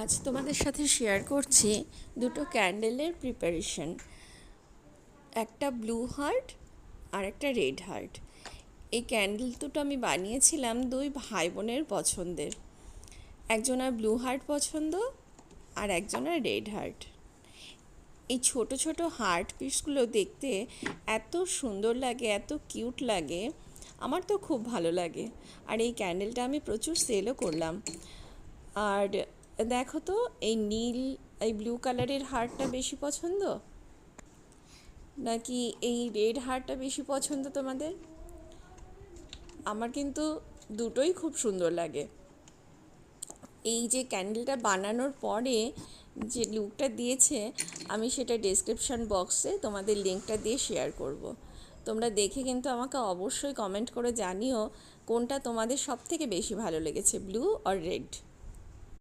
আজ তোমাদের সাথে শেয়ার করছি দুটো ক্যান্ডেলের প্রিপারেশন, একটা ব্লু হার্ট আর একটা রেড হার্ট। এই ক্যান্ডেল দুটো আমি বানিয়েছিলাম দুই ভাই বোনের পছন্দের। একজনের ব্লু হার্ট পছন্দ আর একজনের রেড হার্ট। এই ছোট ছোট হার্ট পিসগুলো দেখতে এত সুন্দর লাগে, এত কিউট লাগে, আমার তো খুব ভালো লাগে। আর এই ক্যান্ডেলটা আমি প্রচুর সেলও করলাম। আর দেখো তো, এই নীল এই ব্লু কালারের হারটা বেশি পছন্দ নাকি এই রেড হারটা বেশি পছন্দ তোমাদের? আমার কিন্তু দুটোই খুব সুন্দর লাগে। এই যে ক্যান্ডেলটা বানানোর পরে যে লুকটা দিয়েছে, আমি সেটা ডেসক্রিপশন বক্সে তোমাদের লিঙ্কটা দিয়ে শেয়ার করব। তোমরা দেখে কিন্তু আমাকে অবশ্যই কমেন্ট করে জানিও কোনটা তোমাদের সব থেকে বেশি ভালো লেগেছে, ব্লু আর রেড।